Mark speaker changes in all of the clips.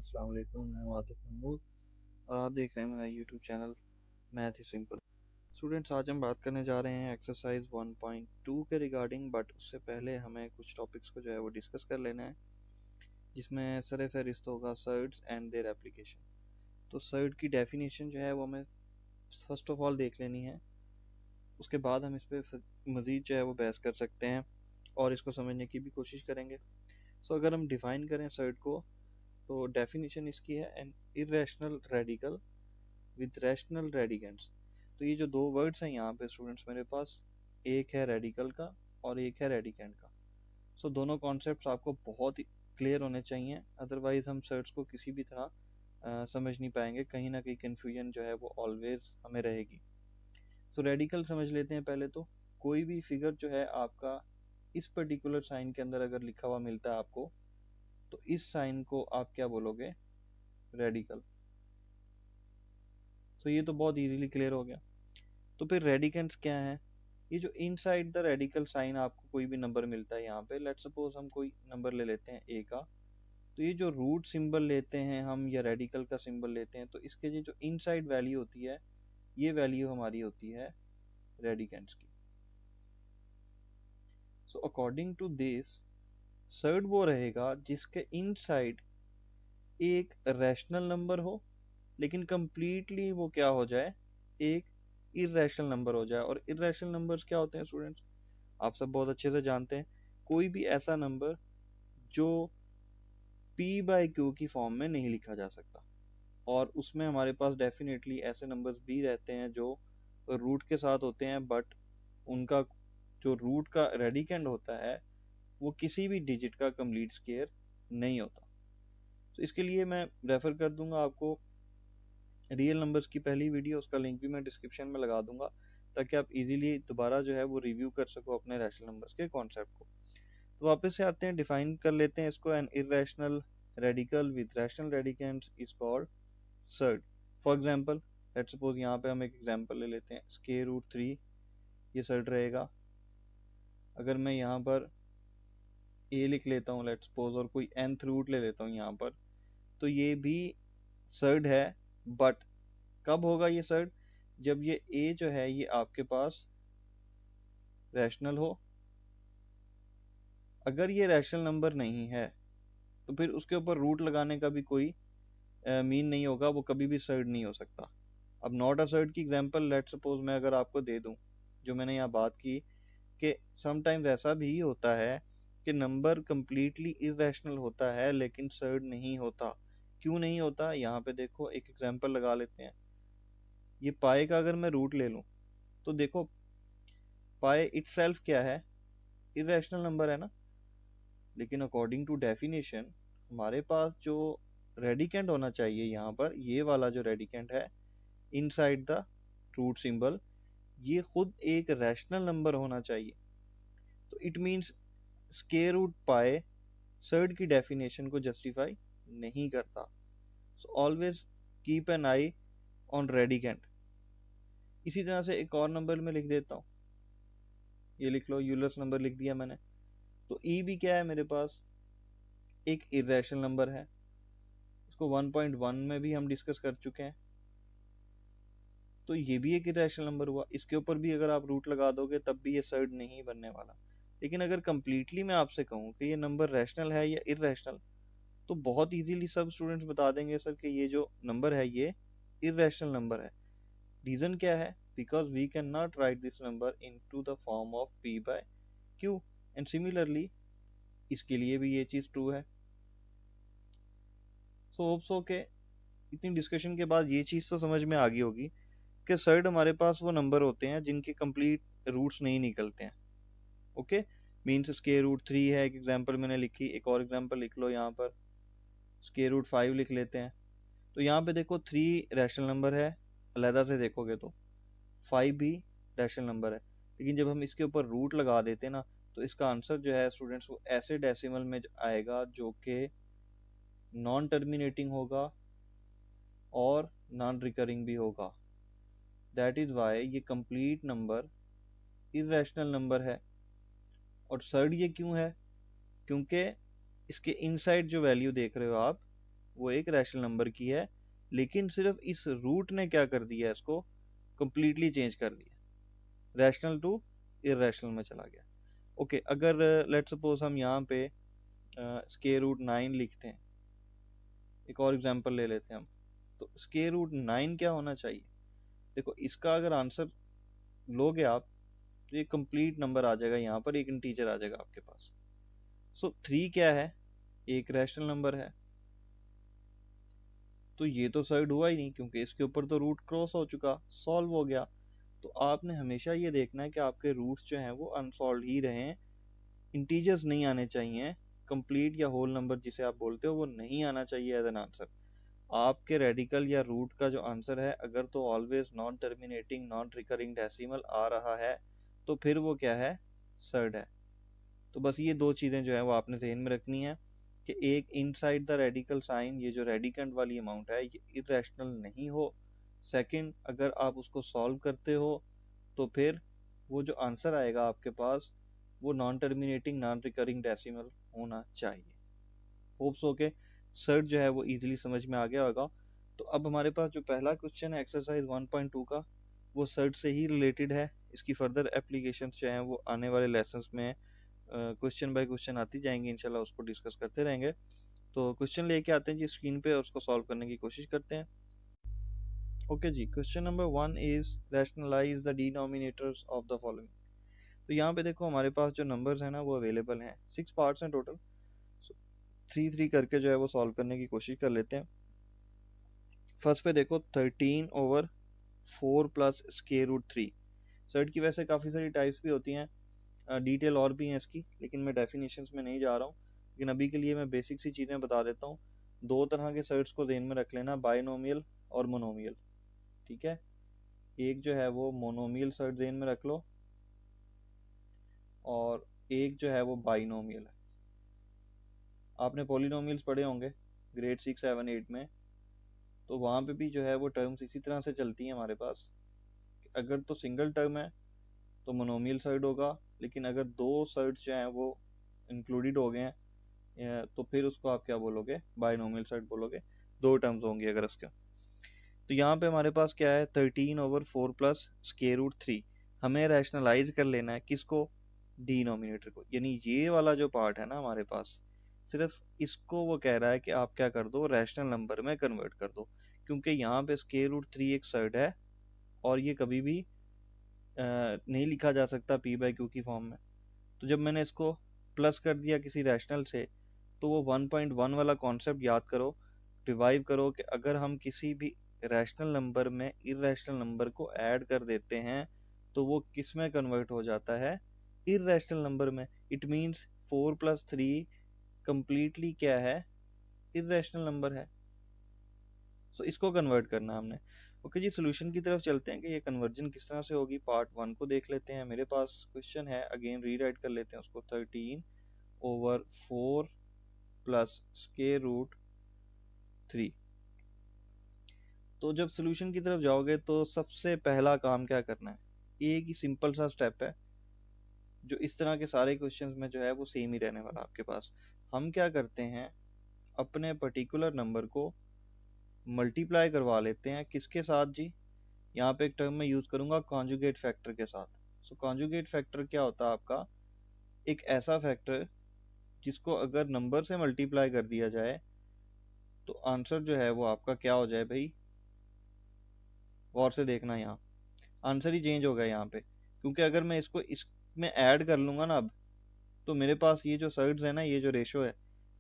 Speaker 1: अस्सलाम वालेकुम, मैं आतिफ महमूद और आप देख रहे हैं मेरा YouTube channel math is simple. Students, आज हम बात करने जा रहे हैं एक्सरसाइज 1.2 के रिगार्डिंग, बट उससे पहले हमें कुछ टॉपिक्स को जो है वो डिस्कस कर लेना है, जिसमें सर फहरिस्त होगा सर्ड्स एंड देयर एप्लीकेशन। तो सर्ड की डेफिनेशन जो है वो हमें फर्स्ट ऑफ ऑल देख लेनी है, उसके बाद हम इस पर मज़ीद जो है वो बहस कर सकते हैं और इसको समझने की भी कोशिश करेंगे। सो अगर हम डिफ़ाइन करें सर्ड को, तो डेफिनेशन इसकी है an irrational radical with rational radicands. तो ये जो दो वर्ड्स हैं यहाँ पे स्टूडेंट्स मेरे पास, एक है रेडिकल का और एक है रेडिकेंट का। सो दोनों कॉन्सेप्ट्स आपको बहुत ही क्लियर होने चाहिए, अदरवाइज हम सर्च को किसी भी तरह समझ नहीं पाएंगे, कहीं ना कहीं कन्फ्यूजन जो है वो ऑलवेज हमें रहेगी। सो रेडिकल समझ लेते हैं पहले। तो कोई भी फिगर जो है आपका इस पर्टिकुलर साइन के अंदर अगर लिखा हुआ मिलता है आपको, तो इस साइन को आप क्या बोलोगे? रेडिकल। तो ये तो बहुत इजीली क्लियर हो गया। तो फिर रेडिकेंट्स क्या है? ये जो इनसाइड द रेडिकल साइन आपको कोई भी नंबर मिलता है, यहाँ पे लेट्स सपोज हम कोई नंबर ले लेते हैं ए का, तो ये जो रूट सिंबल लेते हैं हम या रेडिकल का सिंबल लेते हैं, तो इसके जो इनसाइड वैल्यू होती है, ये वैल्यू हमारी होती है रेडिकेंट्स की। So according to this, surd वो रहेगा जिसके इनसाइड एक रैशनल नंबर हो, लेकिन कंप्लीटली वो क्या हो जाए? एक इरेशनल नंबर हो जाए। और इरेशनल नंबर्स क्या होते हैं स्टूडेंट्स? आप सब बहुत अच्छे से जानते हैं, कोई भी ऐसा नंबर जो p/q की फॉर्म में नहीं लिखा जा सकता। और उसमें हमारे पास डेफिनेटली ऐसे नंबर्स भी रहते हैं जो रूट के साथ होते हैं, बट उनका जो रूट का रेडिकेंड होता है वो किसी भी डिजिट का कंप्लीट स्क्वायर नहीं होता। तो इसके लिए मैं रेफर कर दूंगा आपको रियल नंबर्स की पहली वीडियो, उसका लिंक भी मैं डिस्क्रिप्शन में लगा दूंगा, ताकि आप इजीली दोबारा जो है वो रिव्यू कर सको अपने रैशनल नंबर्स के कॉन्सेप्ट को। तो वापस से आते हैं, डिफाइन कर लेते हैं इसको। An irrational radical with rational radicands is called surd. For example, let's suppose यहाँ पे हम एक एग्जांपल ले लेते हैं, स्क्वायर रूट 3, ये सर्ड रहेगा। अगर मैं यहाँ पर ए लिख लेता हूँ लेट्स सपोज, और कोई nth रूट ले लेता हूँ यहाँ पर, तो ये भी सर्ड है। बट कब होगा ये सर्ड? जब ये a जो है ये आपके पास रैशनल हो। अगर ये रैशनल नंबर नहीं है तो फिर उसके ऊपर रूट लगाने का भी कोई मीन नहीं होगा, वो कभी भी सर्ड नहीं हो सकता। अब नॉट अ सर्ड की एग्जांपल लेट्स सपोज मैं अगर आपको दे दूं, जो मैंने यहाँ बात की कि समटाइम्स ऐसा भी होता है कि नंबर कंप्लीटली इरेशनल होता है लेकिन सर्ड नहीं होता। क्यों नहीं होता? यहाँ पे देखो, एक एग्जांपल लगा लेते हैं। ये पाए का अगर मैं रूट ले लूं, तो देखो पाए इटसेल्फ क्या है? इरेशनल नंबर है ना। लेकिन अकॉर्डिंग टू डेफिनेशन हमारे पास जो रेडिकेंट होना चाहिए यहाँ पर, ये वाला जो रेडिकेंट है इनसाइड द रूट सिंबल, ये खुद एक रैशनल नंबर होना चाहिए। तो इट मींस स्क्वायर रूट पाए सर्ड की डेफिनेशन को जस्टिफाई नहीं करता। So always keep an I on radicand. इसी तरह से एक और नंबर में लिख देता हूँ, ये लिख लो, यूलर्स नंबर लिख दिया मैंने। तो ई भी क्या है मेरे पास? एक इरेशनल नंबर है। इसको 1.1 में भी हम डिस्कस कर चुके हैं। तो ये भी एक इरेशनल नंबर हुआ, इसके ऊपर भी अगर आप रूट लगा दोगे तब भी ये सर्ड नहीं बनने वाला। लेकिन अगर कंप्लीटली मैं आपसे कहूँ कि ये नंबर रैशनल है या इरेशनल, तो बहुत इजीली सब स्टूडेंट्स बता देंगे सर कि ये जो नंबर है ये इरेशनल नंबर है। रीजन क्या है? Because we can not write this number into the form of p/q। And similarly इसके लिए भी ये चीज ट्रू है। सो होप सो के इतनी डिस्कशन के बाद ये चीज तो समझ में आ गई होगी कि सर्ड हमारे पास वो नंबर होते हैं जिनके कंप्लीट रूट्स नहीं निकलते हैं। ओके, मीन्स स्क्वायर रूट 3 है, एक एग्जांपल मैंने लिखी, एक और एग्जांपल लिख लो यहाँ पर, स्क्वायर रूट 5 लिख लेते हैं। तो यहाँ पे देखो 3 रैशनल नंबर है, अलहदा से देखोगे तो 5 भी रैशनल नंबर है, लेकिन जब हम इसके ऊपर रूट लगा देते हैं ना, तो इसका आंसर जो है स्टूडेंट्स वो ऐसे डेसिमल में आएगा जो कि नॉन टर्मिनेटिंग होगा और नॉन रिकरिंग भी होगा। दैट इज वाई ये कंप्लीट नंबर इरेशनल नंबर है। और सर्ड ये क्यों है? क्योंकि इसके इनसाइड जो वैल्यू देख रहे हो आप, वो एक रैशनल नंबर की है, लेकिन सिर्फ इस रूट ने क्या कर दिया, इसको कंप्लीटली चेंज कर दिया, रैशनल टू इरेशनल में चला गया। ओके, अगर लेट्स सपोज हम यहाँ पे स्क्वायर रूट 9 लिखते हैं, एक और एग्जांपल ले लेते हैं हम, तो स्क्वायर रूट 9 क्या होना चाहिए? देखो इसका अगर आंसर लोगे आप तो ये कंप्लीट नंबर आ जाएगा, यहाँ पर एक इंटीजर आ जाएगा आपके पास। सो 3 क्या है? एक रैशनल नंबर है, तो ये तो सर्ड हुआ ही नहीं क्योंकि इसके ऊपर तो रूट क्रॉस हो चुका, सॉल्व हो गया। तो आपने हमेशा ये देखना है कि आपके रूट्स जो हैं वो अनसॉल्व ही रहें, इंटीजर्स नहीं आने चाहिए, कंप्लीट या होल नंबर जिसे आप बोलते हो वो नहीं आना चाहिए एज एन आंसर। आपके रेडिकल या रूट का जो आंसर है अगर तो always non terminating non recurring decimal आ रहा है तो फिर वो क्या है? सर्ड है। तो बस ये दो चीजें जो है वो आपने ध्यान में रखनी है कि एक इनसाइड द रेडिकल साइन, ये जो रेडिकेंट वाली अमाउंट है ये इरेशनल नहीं हो। सेकंड, अगर आप उसको सॉल्व करते हो तो फिर वो जो आंसर आएगा आपके पास वो non terminating non recurring decimal होना चाहिए। होप्स ओके, सर्ट जो है वो इजीली समझ में आ गया होगा। तो अब हमारे पास जो पहला क्वेश्चन है एक्सरसाइज 1.2 का, वो सर्ट से ही रिलेटेड है। इसकी फर्दर एप्लीकेशंस जो हैं वो आने वाले लेसन्स में क्वेश्चन बाय क्वेश्चन आती जाएंगी, इंशाल्लाह उसको डिस्कस करते रहेंगे। तो क्वेश्चन लेके आते हैं जी स्क्रीन पे और उसको सॉल्व करने की कोशिश करते हैं। ओके जी, question number 1 is rationalise the denominators of the following. तो यहाँ पे देखो हमारे पास जो नंबर्स हैं ना वो अवेलेबल हैं, 6 पार्ट्स हैं टोटल। 3 करके जो है वो सॉल्व करने की कोशिश कर लेते हैं। फर्स्ट पे देखो 13/4 प्लस स्क्वायर रूट 3। सर्ट की वैसे काफ़ी सारी टाइप्स भी होती हैं, डिटेल और भी हैं इसकी, लेकिन मैं डेफिनेशंस में नहीं जा रहा हूँ। लेकिन अभी के लिए मैं बेसिक सी चीज़ें बता देता हूँ। दो तरह के सर्ट्स को ध्यान में रख लेना, बाइनोमियल और मोनोमियल। ठीक है, एक जो है वो मोनोमियल सर्ट ध्यान में रख लो और एक जो है वो बाइनोमियल है। आपने पॉलिनोमियल्स पढ़े होंगे ग्रेड 6, 7, 8 में, तो वहाँ पे भी जो है वो टर्म्स इसी तरह से चलती हैं हमारे पास। अगर तो सिंगल टर्म है तो मोनोमियल सर्ट होगा, लेकिन अगर दो सर्ट्स जो हैं वो इंक्लूडेड हो गए हैं तो फिर उसको आप क्या बोलोगे? बाइनोमियल सर्ट बोलोगे। दो टर्म्स होंगी अगर उसके। तो यहाँ पे हमारे पास क्या है? 13/4 प्लस स्क्वायर रूट 3। हमें रैशनलाइज कर लेना है किसको? डिनोमिनेटर को, यानी ये वाला जो पार्ट है ना हमारे पास, सिर्फ इसको वो कह रहा है कि आप क्या कर दो? रैशनल नंबर में कन्वर्ट कर दो, क्योंकि यहाँ पे स्क्वायर रूट 3 एक सर्ट है और ये कभी भी नहीं लिखा जा सकता पी बाई क्यू की फॉर्म में। तो जब मैंने इसको प्लस कर दिया किसी रैशनल से, तो वो 1.1 वाला कॉन्सेप्ट याद करो, रिवाइव करो कि अगर हम किसी भी रैशनल नंबर में इरेशनल नंबर को ऐड कर देते हैं तो वो किस में कन्वर्ट हो जाता है? इरेशनल नंबर में। इट मीन्स 4 + 3 कंप्लीटली क्या है? इरेशनल नंबर है। सो इसको कन्वर्ट करना हमने। ओके जी, सोल्यूशन की तरफ चलते हैं कि ये कन्वर्जन किस तरह से होगी। पार्ट 1 को देख लेते हैं। मेरे पास क्वेश्चन है, अगेन रीराइट कर लेते हैं उसको। 13/4 प्लस स्क्वायर रूट 3। तो जब सोल्यूशन की तरफ जाओगे तो सबसे पहला काम क्या करना है? एक ही सिंपल सा स्टेप है जो इस तरह के सारे क्वेश्चंस में जो है वो सेम ही रहने वाला आपके पास। हम क्या करते हैं, अपने पर्टिकुलर नंबर को मल्टीप्लाई करवा लेते हैं किसके साथ जी? यहाँ पे एक टर्म में यूज करूंगा कॉन्जुगेट फैक्टर के साथ। सो कॉन्जुगेट फैक्टर क्या होता है आपका? एक ऐसा फैक्टर जिसको अगर नंबर से मल्टीप्लाई कर दिया जाए तो आंसर जो है वो आपका क्या हो जाए भाई? गौर से देखना, यहाँ आंसर ही चेंज हो गया यहाँ पे, क्योंकि अगर मैं इसको इसमें ऐड कर लूंगा ना अब, तो मेरे पास ये जो साइड्स है ना, ये जो रेशो है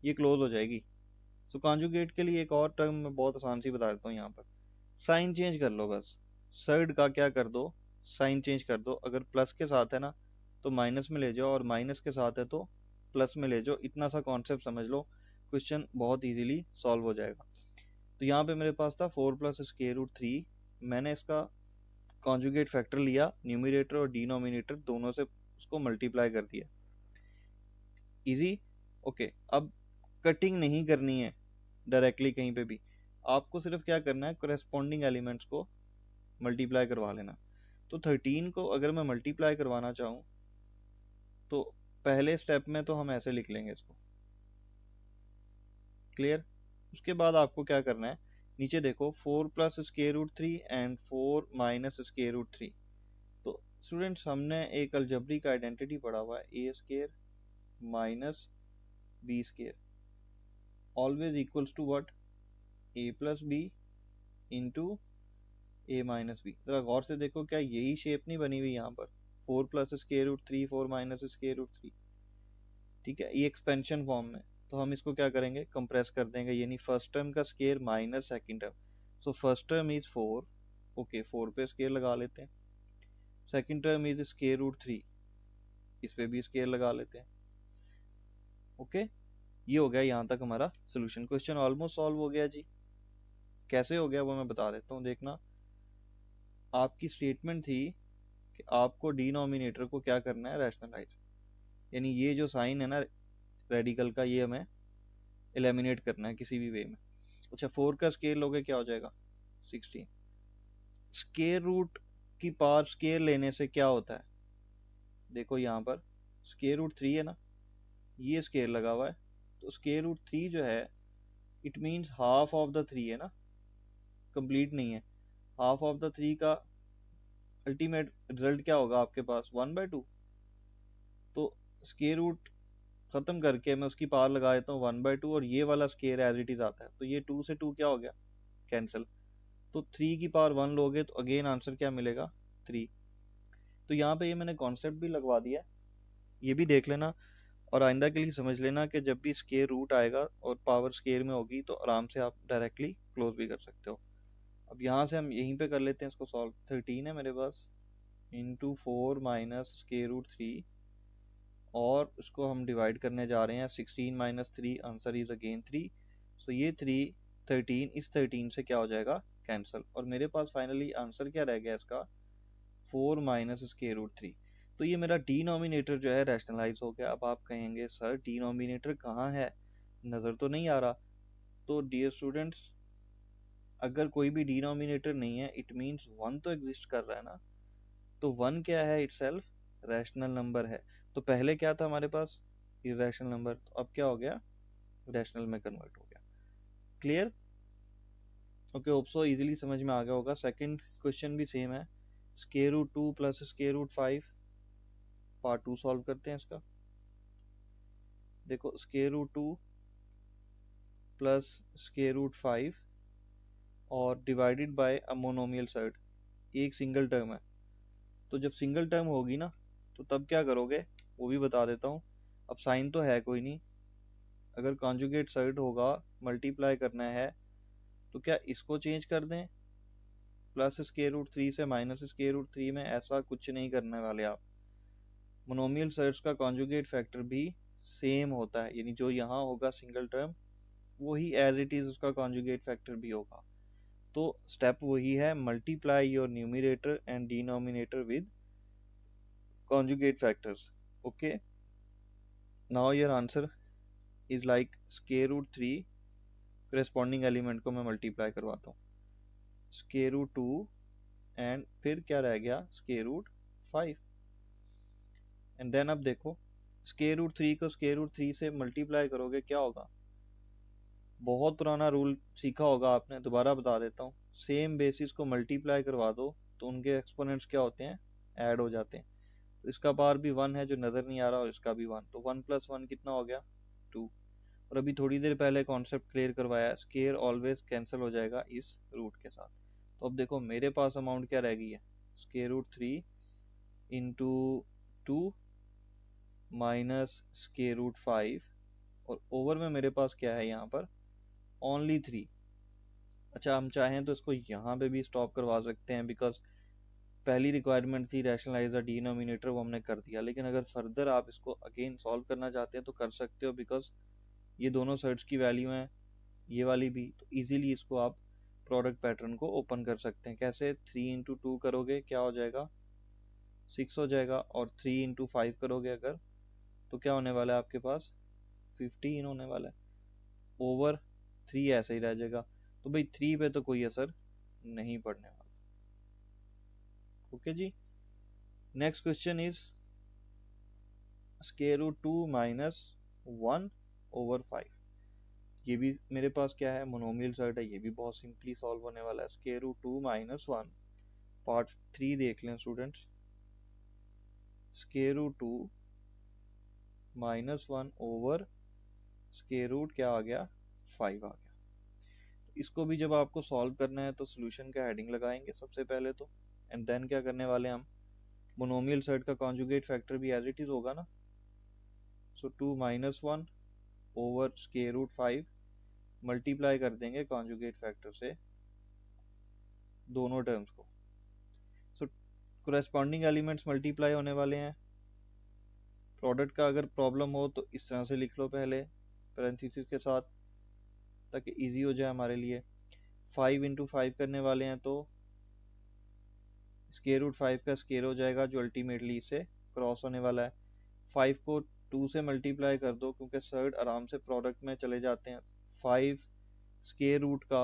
Speaker 1: ये क्लोज हो जाएगी। सो कॉन्जुगेट के लिए एक और टर्म मैं बहुत आसान सी बता देता हूँ, यहाँ पर साइन चेंज कर लो बस। साइड का क्या कर दो? साइन चेंज कर दो। अगर प्लस के साथ है ना तो माइनस में ले जाओ, और माइनस के साथ है तो प्लस में ले जाओ। इतना सा कॉन्सेप्ट समझ लो, क्वेश्चन बहुत इजीली सॉल्व हो जाएगा। तो यहाँ पे मेरे पास था 4 + स्क्वायर रूट 3। मैंने इसका कॉन्जुगेट फैक्टर लिया, न्यूमरेटर और डिनोमिनेटर दोनों से उसको मल्टीप्लाई कर दिया। इजी। ओके, अब कटिंग नहीं करनी है डायरेक्टली कहीं पे भी, आपको सिर्फ क्या करना है, कॉरेस्पॉन्डिंग एलिमेंट्स को मल्टीप्लाई करवा लेना। तो 13 को अगर मैं मल्टीप्लाई करवाना चाहूँ तो पहले स्टेप में तो हम ऐसे लिख लेंगे इसको। क्लियर? उसके बाद आपको क्या करना है, नीचे देखो 4 plus square root 3 and 4 minus square root 3। तो स्टूडेंट्स हमने एक अलजेब्रिक आइडेंटिटी पढ़ा हुआ है, A square minus B square always equals to what, A plus B into A minus B. जरा गौर से देखो, क्या यही शेप नहीं बनी हुई यहाँ पर, 4 plus square root 3 4 minus square root 3, ठीक है, ये एक्सपेंशन फॉर्म में। तो हम इसको क्या करेंगे, कंप्रेस कर देंगे, यानी फर्स्ट टर्म का square minus second term. So first term is 4, okay 4 पे स्क्वायर लगा लेते हैं। Second term is square root 3, इस पे भी स्क्वायर लगा लेते हैं। ओके, ये हो गया यहाँ तक हमारा सोल्यूशन। क्वेश्चन ऑलमोस्ट सॉल्व हो गया जी। कैसे हो गया वो मैं बता देता हूँ, देखना। आपकी स्टेटमेंट थी कि आपको डिनोमिनेटर को क्या करना है, रैशनलाइज, यानी ये जो साइन है ना रेडिकल का, ये हमें एलिमिनेट करना है किसी भी वे में। अच्छा, 4 का स्केयर लोगे क्या हो जाएगा, 16। स्केयर रूट की पावर स्केयर लेने से क्या होता है, देखो यहाँ पर स्केयर रूट 3 है ना, ये स्केयर लगा हुआ है, तो स्केयर रूट 3 जो है it means half of the 3 है ना, कंप्लीट नहीं है। हाफ ऑफ द 3 का अल्टीमेट रिजल्ट क्या होगा आपके पास, 1/2। तो स्केयर रूट खत्म करके मैं उसकी पावर लगा देता हूँ 1/2, और ये वाला स्केयर एज इट इज आता है, तो ये 2 से 2 क्या हो गया, कैंसिल। तो 3 की पावर 1 लोगे तो अगेन आंसर क्या मिलेगा, 3। तो यहाँ पे ये मैंने कॉन्सेप्ट भी लगवा दिया, ये भी देख लेना, और आइंदा के लिए समझ लेना कि जब भी स्केयर रूट आएगा और पावर स्केयर में होगी तो आराम से आप डायरेक्टली क्लोज भी कर सकते हो। अब यहाँ से हम यहीं पे कर लेते हैं इसको सॉल्व। 13 है मेरे पास, इंटू 4 माइनस स्केयर रूट 3, और उसको हम डिवाइड करने जा रहे हैं, 16 माइनस 3, आंसर इज अगेन 3। सो ये 3 13 इस 13 से क्या हो जाएगा, कैंसिल, और मेरे पास फाइनली आंसर क्या रह गया इसका, 4 माइनस स्क्वायर रूट 3। तो ये मेरा डिनोमिनेटर जो है रैशनलाइज हो गया। अब आप कहेंगे सर डिनोमिनेटर कहाँ है, नज़र तो नहीं आ रहा। तो डियर स्टूडेंट्स, अगर कोई भी डिनोमिनेटर नहीं है इट मीन्स वन तो एग्जिस्ट कर रहा है ना। तो वन क्या है, इटसेल्फ रैशनल नंबर है। तो पहले क्या था हमारे पास, इरेशनल नंबर, तो अब क्या हो गया, रैशनल में कन्वर्ट हो गया। Clear, okay, hope so easily समझ में आ गया होगा। सेकंड क्वेश्चन भी सेम है, square root 2 plus square root 5, part 2 solve करते हैं इसका। देखो square root 2 plus square root 5 और divided by a monomial side, एक सिंगल टर्म है। तो जब सिंगल टर्म होगी ना तो तब क्या करोगे वो भी बता देता हूँ। अब साइन तो है कोई नहीं, अगर कॉन्जुगेट साइड होगा, मल्टीप्लाई करना है, तो क्या इसको चेंज कर दें प्लस स्क्वायर रूट 3 से माइनस स्क्वायर रूट 3 में, ऐसा कुछ नहीं करने वाले आप। मोनोमियल साइड्स का कॉन्जुगेट फैक्टर भी सेम होता है, यानी जो यहाँ होगा सिंगल टर्म वही एज इट इज उसका कॉन्जुगेट फैक्टर भी होगा। तो स्टेप वही है, multiply your numerator and denominator with conjugate factors. Okay, now your answer is like square root 3, corresponding element को मैं multiply करवाता हूँ, square root 2 एंड फिर क्या रह गया, square root 5। एंड देन अब देखो square root 3 को square root 3 से multiply करोगे क्या होगा, बहुत पुराना रूल सीखा होगा आपने, दोबारा बता देता हूँ। सेम बेसिस को मल्टीप्लाई करवा दो तो उनके एक्सपोनेंट्स क्या होते हैं, ऐड हो जाते हैं। तो इसका पावर भी 1 है जो नज़र नहीं आ रहा, और इसका भी 1, तो 1 प्लस 1 कितना हो गया, 2। और अभी थोड़ी देर पहले कॉन्सेप्ट क्लियर करवाया, स्केयर ऑलवेज कैंसिल हो जाएगा इस रूट के साथ। तो अब देखो मेरे पास अमाउंट क्या रह गई है, square root 3 into 2 minus square root 5, और ओवर में मेरे पास क्या है यहाँ पर, ओनली 3। अच्छा, हम चाहें तो इसको यहाँ पे भी स्टॉप करवा सकते हैं, बिकॉज पहली रिक्वायरमेंट थी रैशनलाइज द डिनोमिनेटर, वो हमने कर दिया। लेकिन अगर फर्दर आप इसको अगेन सॉल्व करना चाहते हैं तो कर सकते हो, बिकॉज ये दोनों साइड्स की वैल्यू हैं, ये वाली भी, तो इजीली इसको आप प्रोडक्ट पैटर्न को ओपन कर सकते हैं। कैसे, 3 इंटू 2 करोगे क्या हो जाएगा, 6 हो जाएगा, और 3 इंटू 5 करोगे अगर, तो क्या होने वाला है आपके पास, 15 होने वाला है, ओवर 3 ऐसे ही रह जाएगा। तो भाई 3 पे तो कोई असर नहीं पड़ने वाला। ओके जी, next question is square root 2 minus 1 over 5। ये भी मेरे पास क्या है, मोनोमियल सेट है, ये भी बहुत सिंपली सॉल्व होने वाला है। स्क्वायर रूट 2 माइनस 1, पार्ट 3 देख लें students. Square root 2 minus 1 over square root क्या आ गया, 5 आ गया। इसको भी जब आपको सॉल्व करना है तो सोल्यूशन का हेडिंग लगाएंगे सबसे पहले तो, एंड देन क्या करने वाले हम, मोनोमियल सेट का कॉन्जुगेट फैक्टर भी एज इट इज होगा ना। So 2 minus 1 over square root 5 multiply कर देंगे कॉन्जुगेट फैक्टर से दोनों टर्म्स को। सो कोरेस्पॉन्डिंग एलिमेंट्स मल्टीप्लाई होने वाले हैं। प्रोडक्ट का अगर प्रॉब्लम हो तो इस तरह से लिख लो पहले पैरेंथेसिस के साथ, ताकि इजी हो जाए हमारे लिए। 5 इंटू 5 करने वाले हैं तो स्क्वायर रूट 5 का स्क्वायर हो जाएगा, जो अल्टीमेटली इससे क्रॉस होने वाला है। 5 को 2 से मल्टीप्लाई कर दो, क्योंकि सर्ड आराम से प्रोडक्ट में चले जाते हैं। 5 स्क्वायर रूट का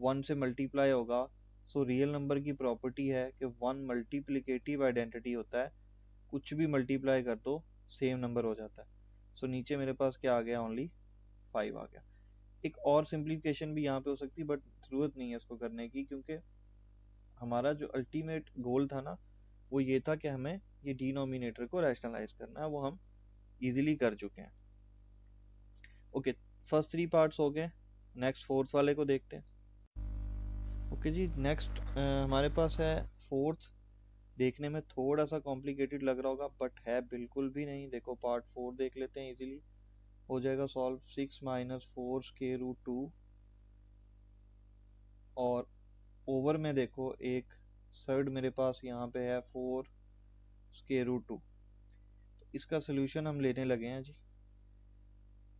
Speaker 1: 1 से मल्टीप्लाई होगा। सो रियल नंबर की प्रॉपर्टी है कि 1 मल्टीप्लिकेटिव आइडेंटिटी होता है, कुछ भी मल्टीप्लाई कर दो सेम नंबर हो जाता है। सो नीचे मेरे पास क्या आ गया, ओनली 5 आ गया। एक और सिंप्लीफिकेशन भी यहाँ पे हो सकती है, बट जरूरत नहीं है इसको करने की, क्योंकि हमारा जो अल्टीमेट गोल था ना, वो ये था कि हमें ये डिनोमिनेटर को रैशनलाइज करना है, वो हम इजीली कर चुके हैं। ओके, फर्स्ट 3 पार्ट्स हो गए, नेक्स्ट फोर्थ वाले को देखते हैं। ओके जी, नेक्स्ट हमारे पास है फोर्थ। देखने में थोड़ा सा कॉम्प्लिकेटेड लग रहा होगा, बट है बिल्कुल भी नहीं। देखो पार्ट 4 देख लेते हैं, इजीली हो जाएगा सॉल्व। 6 माइनस 4 स्क्वायर रूट 2, और ओवर में देखो एक सर्ड मेरे पास यहाँ पे है 4 स्क्वायर रूट 2। तो इसका सोल्यूशन हम लेने लगे हैं जी।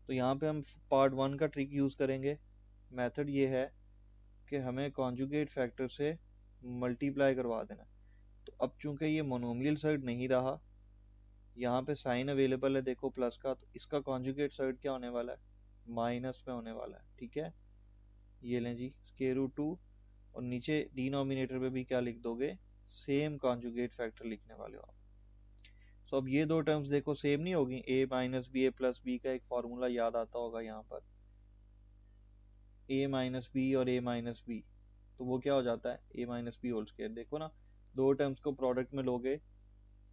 Speaker 1: तो यहाँ पे हम पार्ट 1 का ट्रिक यूज करेंगे। मेथड ये है कि हमें कॉन्जुगेट फैक्टर से मल्टीप्लाई करवा देना। तो अब चूंकि ये मोनोमियल साइड नहीं रहा, यहाँ पे साइन अवेलेबल है देखो प्लस का, तो इसका कॉन्जुगेट साइड क्या होने वाला है, माइनस में होने वाला है। ठीक है, ये लें जी स्क्वायर रूट 2, और नीचे डिनोमिनेटर पे भी क्या लिख दोगे, सेम कॉन्जुगेट फैक्टर लिखने वाले हो आप। सो अब ये दो टर्म्स देखो सेम नहीं होगी, a minus B, A plus B का एक फॉर्मूला याद आता होगा यहाँ पर, a माइनस बी और a माइनस बी, तो वो क्या हो जाता है, a minus B whole square. देखो ना, दो टर्म्स को प्रोडक्ट में लोगे,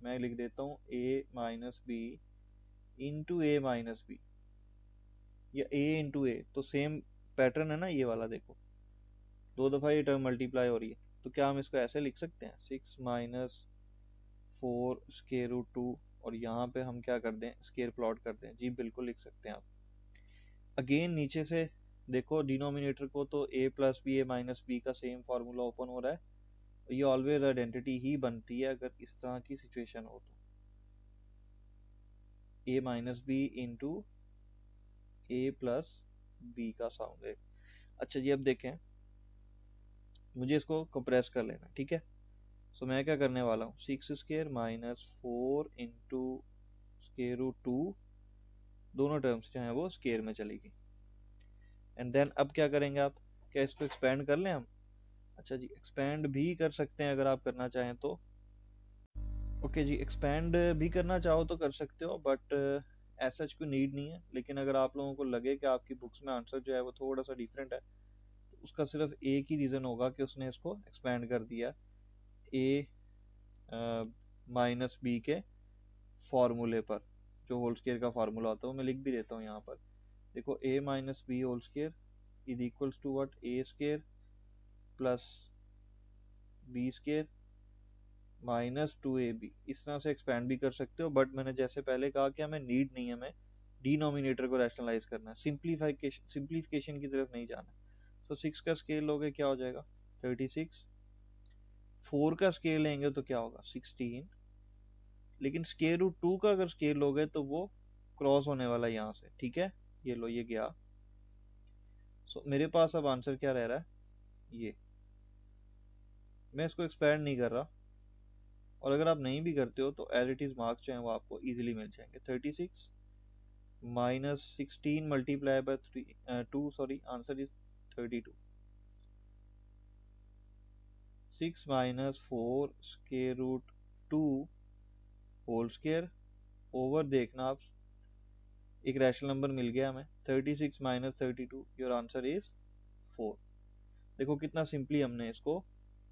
Speaker 1: मैं लिख देता हूँ a minus B into A minus B, या a इंटू ए, तो सेम पैटर्न है ना ये वाला। देखो दो दफा ये टर्म मल्टीप्लाई हो रही है, तो क्या हम इसको ऐसे लिख सकते हैं, 6 माइनस 4 स्क्वायर रूट 2, और यहाँ पे हम क्या कर दें, स्क्वायर प्लॉट कर दें जी, बिल्कुल लिख सकते हैं आप। अगेन नीचे से देखो डिनोमिनेटर को, तो a plus B, A minus B का सेम फार्मूला ओपन हो रहा है। ये ऑलवेज आइडेंटिटी ही बनती है अगर इस तरह की सिचुएशन हो तो, a minus B into A plus B का साउंड है। अच्छा जी, अब देखें, मुझे इसको कंप्रेस कर लेना, ठीक है। सो मैं क्या करने वाला हूँ, 6 square minus 4 into square root 2, दोनों टर्म्स जो हैं वो स्क्वायर में चली गई। एंड देन अब क्या करेंगे आप, क्या इसको एक्सपेंड कर लें हम। अच्छा जी, एक्सपेंड भी कर सकते हैं अगर आप करना चाहें तो। ओके जी, एक्सपेंड भी करना चाहो तो कर सकते हो, बट ऐसा कोई नीड नहीं है। लेकिन अगर आप लोगों को लगे कि आपकी बुक्स में आंसर जो है वो थोड़ा सा डिफरेंट है, तो उसका सिर्फ एक ही रीज़न होगा कि उसने इसको एक्सपेंड कर दिया ए माइनस बी के फॉर्मूले पर, जो होल स्क्वायर का फार्मूला होता है वो मैं लिख भी देता हूँ यहाँ पर। देखो a minus B whole square is equals to what, a square plus B square minus 2ab। इस तरह से एक्सपेंड भी कर सकते हो, बट मैंने जैसे पहले कहा कि हमें नीड नहीं है, हमें डिनोमिनेटर को रैशनलाइज करना है, सिंप्लीफिकेशन की तरफ नहीं जाना। तो 6 का स्केल लोगे क्या हो जाएगा, 36। 4 का स्केल लेंगे तो क्या होगा, 16। लेकिन स्केयर रूट 2 का अगर स्केल लोगे तो वो क्रॉस होने वाला है यहाँ से, ठीक है। ये लो, ये गया। सो मेरे पास अब आंसर क्या रह रहा है, ये। मैं इसको एक्सपेंड नहीं कर रहा, और अगर आप नहीं भी करते हो तो एज इट इज मार्क्स जो है वो आपको इजीली मिल जाएंगे। 36 minus 16 multiply by 2, sorry answer is 32। 6 minus 4 square root 2 whole square, over देखना आप एक रैशनल नंबर मिल गया हमें 36 माइनस 32, योर आंसर इज 4। देखो कितना सिंपली हमने इसको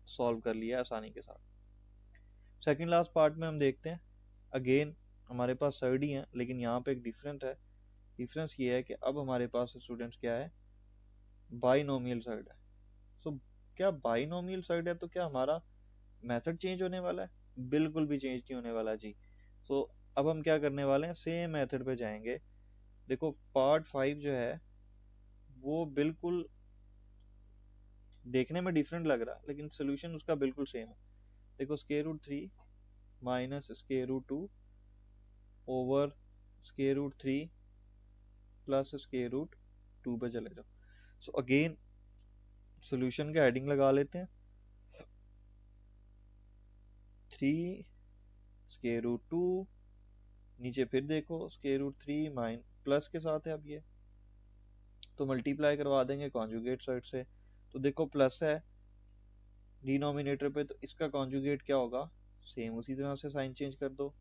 Speaker 1: सॉल्व कर लिया आसानी के साथ। सेकंड लास्ट पार्ट में हम देखते हैं, अगेन हमारे पास सर्ड ही है, लेकिन यहाँ पे एक डिफरेंस है। डिफरेंस ये है कि अब हमारे पास स्टूडेंट्स क्या है, बाइनोमियल सर्ड है। सो क्या बाइनोमियल सर्ड है तो क्या हमारा मेथड चेंज होने वाला है? बिल्कुल भी चेंज नहीं होने वाला जी। सो अब हम क्या करने वाले हैं, सेम मेथड पे जाएंगे। देखो पार्ट 5 जो है वो बिल्कुल देखने में डिफरेंट लग रहा है, लेकिन सोल्यूशन उसका बिल्कुल सेम है। देखो square root 3 minus square root 2 over square root 3 plus square root 2 पे चले जाओ। सो अगेन सोल्यूशन का हेडिंग लगा लेते हैं, 3 स्क्वायर रूट 2, नीचे फिर देखो स्क्वायर रूट 3 माइन प्लस के साथ है, अब ये तो मल्टीप्लाई करवा देंगे कॉन्जुगेट साइड से। तो देखो प्लस है डिनोमिनेटर पे, तो इसका कॉन्जुगेट क्या होगा, सेम उसी तरह से साइन चेंज कर दो।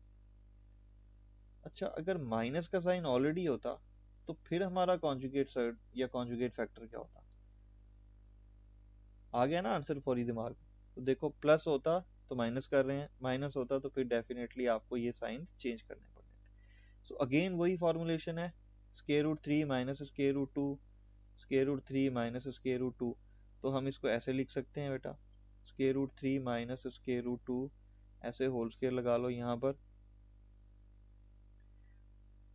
Speaker 1: अच्छा अगर माइनस का साइन ऑलरेडी होता तो फिर हमारा कॉन्जुगेट साइड या कॉन्जुगेट फैक्टर क्या होता? आ गया ना आंसर फौरी दिमाग। तो देखो प्लस होता तो माइनस कर रहे हैं, माइनस होता तो फिर डेफिनेटली आपको ये साइंस चेंज करने पड़ते। सो अगेन वही फॉर्मुलेशन है, square root 3 minus square root 2, square root 3 minus square root 2। तो हम इसको ऐसे लिख सकते हैं बेटा, square root 3 minus square root 2, ऐसे होल स्क्वायर लगा लो यहाँ पर।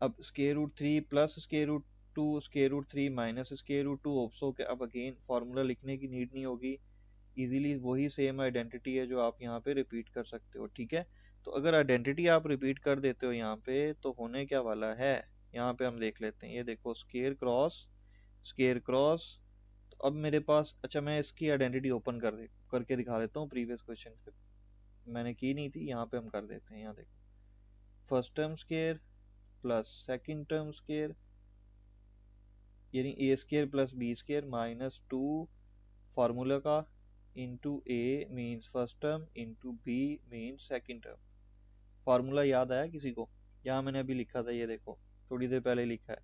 Speaker 1: अब square root 3 plus square root 2, square root 3 minus square root 2 होप्स हो के अब अगेन फार्मूला लिखने की नीड नहीं होगी, इजीली वही सेम आइडेंटिटी है जो आप यहाँ पे रिपीट कर सकते हो। ठीक है, तो अगर आइडेंटिटी आप रिपीट कर देते हो यहाँ पे तो होने क्या वाला है, यहाँ पे हम देख लेते हैं। ये देखो स्क्वायर क्रॉस स्क्वायर क्रॉस, तो अब मेरे पास, अच्छा मैं इसकी आइडेंटिटी ओपन करके दिखा देता हूँ, प्रीवियस क्वेश्चन से मैंने की नहीं थी, यहाँ पे हम कर देते हैं। यहाँ देखो first term square plus second term square, यानी A square plus B square minus 2 formula का into A means first term into B means second term. Formula याद आया किसी को? यहाँ मैंने अभी लिखा था, ये देखो थोड़ी देर पहले लिखा है।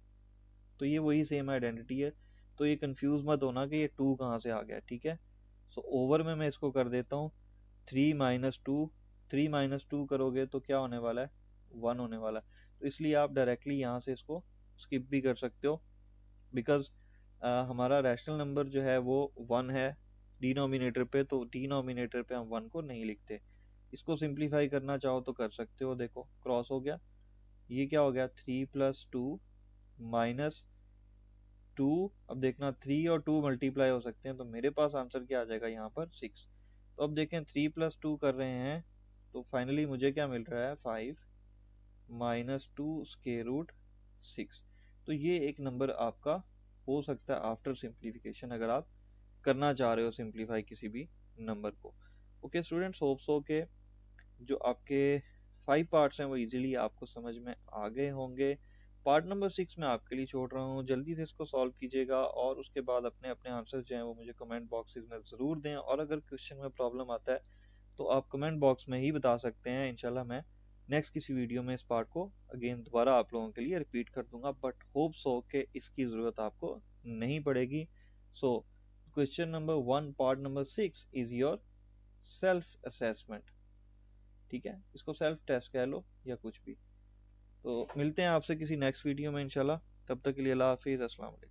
Speaker 1: तो ये वही सेम आइडेंटिटी है, तो ये कंफ्यूज मत होना कि ये 2 कहाँ से आ गया। ठीक है, सो ओवर में मैं इसको कर देता हूँ 3 माइनस 2, 3 माइनस 2 करोगे तो क्या होने वाला है, 1 होने वाला है। तो इसलिए आप डायरेक्टली यहाँ से इसको स्किप भी कर सकते हो, बिकॉज हमारा रैशनल नंबर जो है वो 1 है डिनोमिनेटर पे, तो डिनोमिनेटर पे हम 1 को नहीं लिखते। इसको सिंप्लीफाई करना चाहो तो कर सकते हो, देखो क्रॉस हो गया, ये क्या हो गया 3 प्लस 2 माइनस 2। अब देखना 3 और 2 मल्टीप्लाई हो सकते हैं, तो मेरे पास आंसर क्या आ जाएगा यहाँ पर 6। तो अब देखें 3 प्लस 2 कर रहे हैं तो फाइनली मुझे क्या मिल रहा है 5 माइनस 2 स्क्वायर रूट 6। तो ये एक नंबर आपका हो सकता है आफ्टर सिंप्लीफिकेशन, अगर आप करना चाह रहे हो सिंप्लीफाई किसी भी नंबर को। ओके स्टूडेंट्स, होप्स हो के जो आपके 5 पार्ट्स हैं वो इजीली आपको समझ में आ गए होंगे। पार्ट नंबर 6 मैं आपके लिए छोड़ रहा हूँ, जल्दी से इसको सॉल्व कीजिएगा और उसके बाद अपने अपने आंसर जो हैं वो मुझे कमेंट बॉक्सेस में ज़रूर दें। और अगर क्वेश्चन में प्रॉब्लम आता है तो आप कमेंट बॉक्स में ही बता सकते हैं, इंशाल्लाह मैं नेक्स्ट किसी वीडियो में इस पार्ट को अगेन दोबारा आप लोगों के लिए रिपीट कर दूंगा, बट होप्स हो कि इसकी ज़रूरत आपको नहीं पड़ेगी। So question number 1 part number 6 is your self assessment. ठीक है, इसको सेल्फ टेस्ट कह लो या कुछ भी। तो मिलते हैं आपसे किसी नेक्स्ट वीडियो में इंशाल्लाह, तब तक के लिए अल्लाह हाफिज़, अस्सलाम वालेकुम।